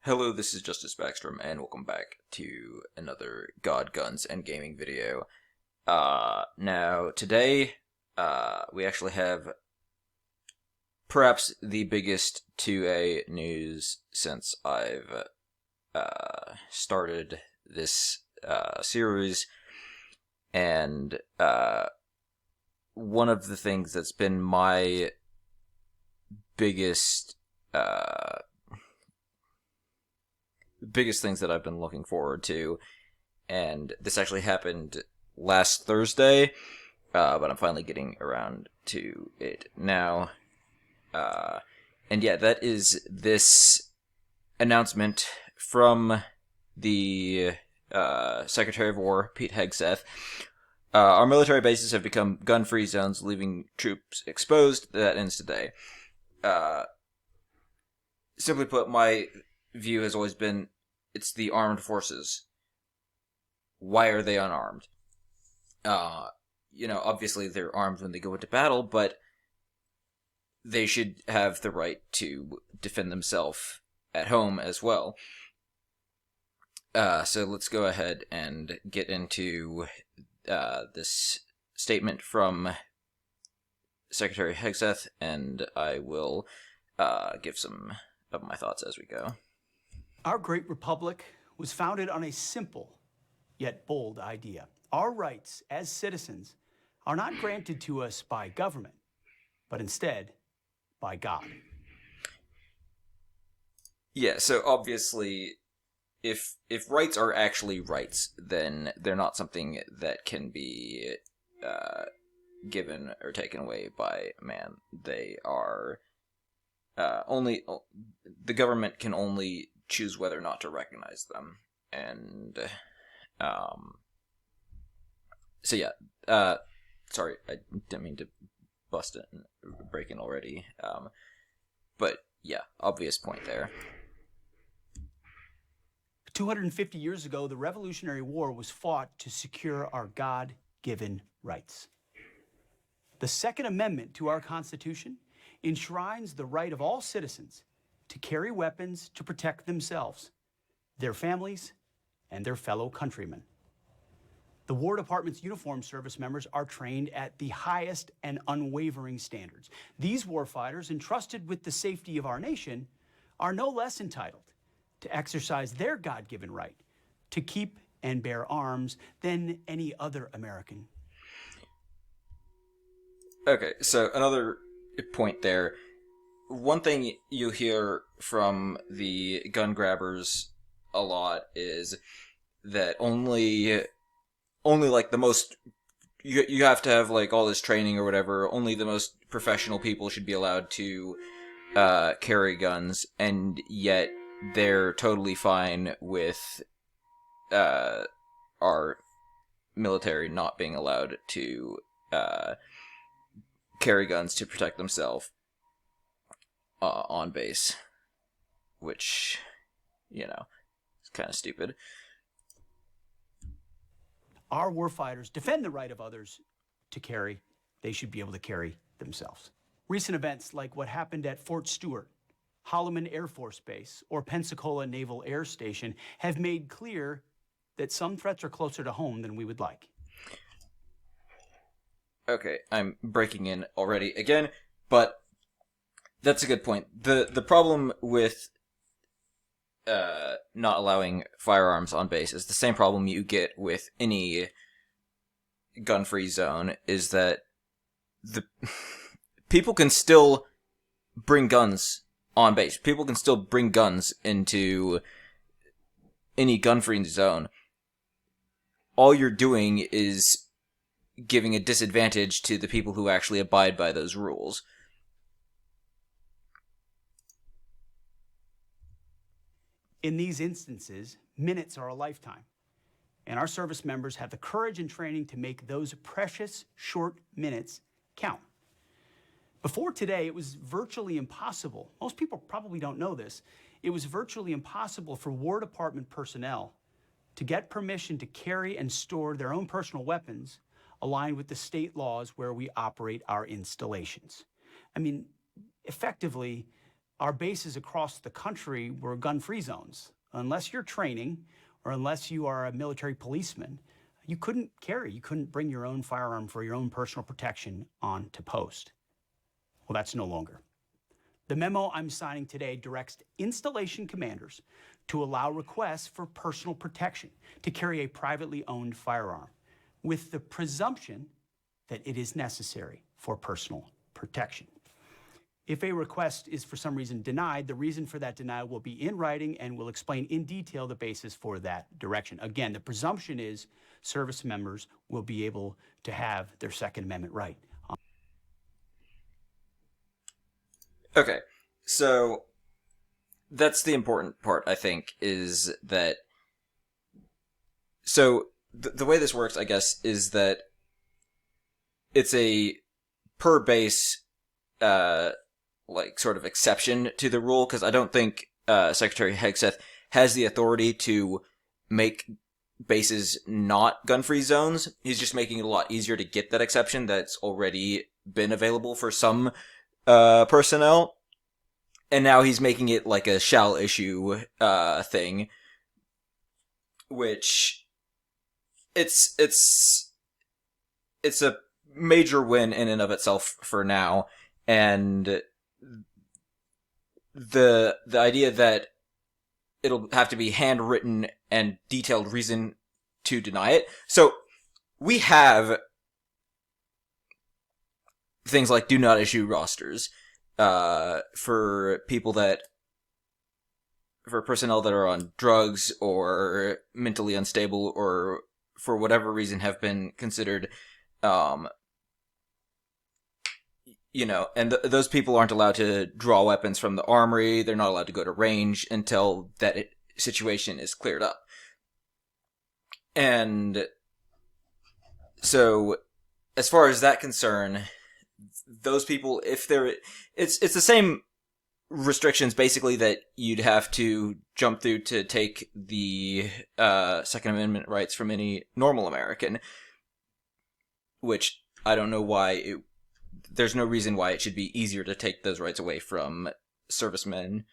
Hello, this is Justice Backstrom, and welcome back to another God, Guns, and Gaming video. Now, today, we actually have perhaps the biggest 2A news since I've, started this, series, and, one of the things that's been my biggest, biggest things that I've been looking forward to, and this actually happened last Thursday, but I'm finally getting around to it now. And yeah, that is this announcement from the Secretary of War, Pete Hegseth. Our military bases have become gun-free zones, leaving troops exposed. That ends today. Simply put, my view has always been, it's the armed forces. Why are they unarmed? Obviously they're armed when they go into battle, but they should have the right to defend themselves at home as well. So let's go ahead and get into this statement from Secretary Hegseth, and I will give some of my thoughts as we go. Our great republic was founded on a simple yet bold idea. Our rights as citizens are not granted to us by government, but instead by God. Yeah, so obviously, if rights are actually rights, then they're not something that can be given or taken away by man. They are only the government can only choose whether or not to recognize them, and so yeah. Sorry, I didn't mean to bust it and break in already. But yeah, obvious point there. 250 years ago, the Revolutionary War was fought to secure our God-given rights. The Second Amendment to our Constitution enshrines the right of all citizens to carry weapons to protect themselves, their families, and their fellow countrymen. The War Department's uniformed service members are trained at the highest and unwavering standards. These warfighters, entrusted with the safety of our nation, are no less entitled to exercise their God-given right to keep and bear arms than any other American. Okay, so another point there. One thing you hear from the gun grabbers a lot is that only like the most you have to have like all this training or whatever. Only the most professional people should be allowed to carry guns, and yet they're totally fine with our military not being allowed to carry guns to protect themselves on base, which, is kind of stupid. Our warfighters defend the right of others to carry. They should be able to carry themselves. Recent events like what happened at Fort Stewart, Holloman Air Force Base, or Pensacola Naval Air Station have made clear that some threats are closer to home than we would like. Okay, I'm breaking in already again, but that's a good point. The problem with not allowing firearms on base is the same problem you get with any gun-free zone, is that the people can still bring guns on base. People can still bring guns into any gun-free zone. All you're doing is giving a disadvantage to the people who actually abide by those rules. In these instances, minutes are a lifetime, and our service members have the courage and training to make those precious short minutes count. Before today, it was virtually impossible. Most people probably don't know this. It was virtually impossible for War Department personnel to get permission to carry and store their own personal weapons aligned with the state laws where we operate our installations. I mean, effectively, our bases across the country were gun-free zones. Unless you're training or unless you are a military policeman, you couldn't bring your own firearm for your own personal protection onto post. Well, that's no longer. The memo I'm signing today directs installation commanders to allow requests for personal protection to carry a privately owned firearm, with the presumption that it is necessary for personal protection. If a request is for some reason denied, the reason for that denial will be in writing and will explain in detail the basis for that direction. Again, the presumption is service members will be able to have their Second Amendment right. Okay, so that's the important part, I think, is that... So, the way this works, I guess, is that it's a per base, sort of exception to the rule, because I don't think Secretary Hegseth has the authority to make bases not gun-free zones. He's just making it a lot easier to get that exception that's already been available for some personnel, and now he's making it like a shall issue thing, which it's a major win in and of itself for now, and the idea that it'll have to be handwritten and detailed reason to deny it. So we have things like do not issue rosters for personnel that are on drugs or mentally unstable or for whatever reason have been considered, and those people aren't allowed to draw weapons from the armory. They're not allowed to go to range until that situation is cleared up. And so, as far as that concern, those people, it's the same restrictions basically that you'd have to jump through to take the Second Amendment rights from any normal American, which I don't know why there's no reason why it should be easier to take those rights away from servicemen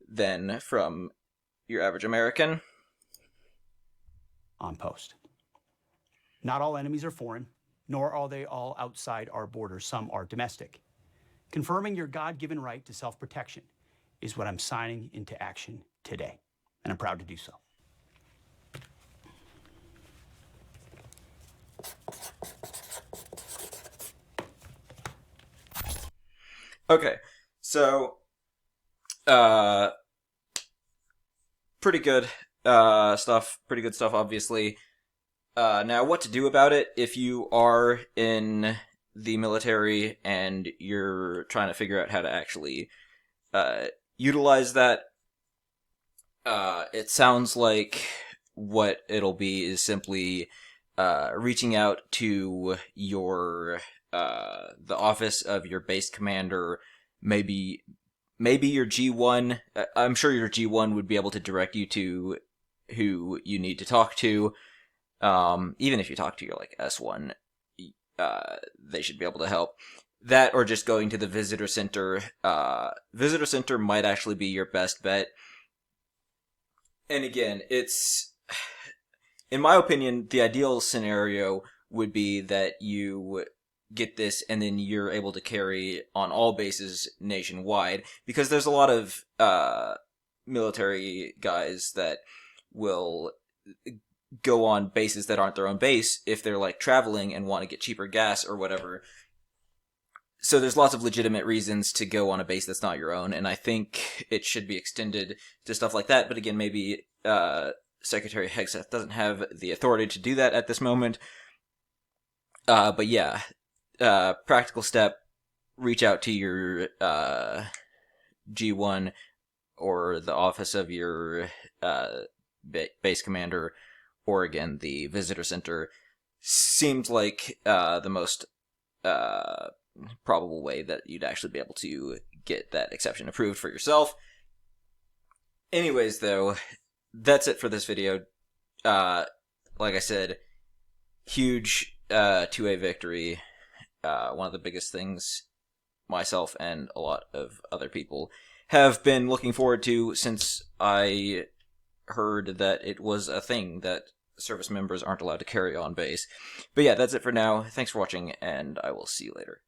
than from your average American. On post. Not all enemies are foreign, nor are they all outside our borders. Some are domestic. Confirming your God-given right to self-protection is what I'm signing into action today, and I'm proud to do so. Okay, so, pretty good stuff, obviously. Now, what to do about it if you are in the military and you're trying to figure out how to actually utilize that. It sounds like what it'll be is simply reaching out to your the office of your base commander, maybe your G1. I'm sure your G1 would be able to direct you to who you need to talk to. Even if you talk to your S1, they should be able to help. That, or just going to the visitor center. Visitor center might actually be your best bet. And again, in my opinion, the ideal scenario would be that you get this and then you're able to carry on all bases nationwide, because there's a lot of military guys that will go on bases that aren't their own base if they're traveling and want to get cheaper gas or whatever. So there's lots of legitimate reasons to go on a base that's not your own, and I think it should be extended to stuff like that. But again, maybe Secretary Hegseth doesn't have the authority to do that at this moment. But yeah, practical step, reach out to your G1 or the office of your base commander, or again, the visitor center. Seems like the most probable way that you'd actually be able to get that exception approved for yourself. Anyways, though, that's it for this video. Like I said, huge 2A victory. One of the biggest things myself and a lot of other people have been looking forward to since I heard that it was a thing that service members aren't allowed to carry on base. But yeah, that's it for now. Thanks for watching, and I will see you later.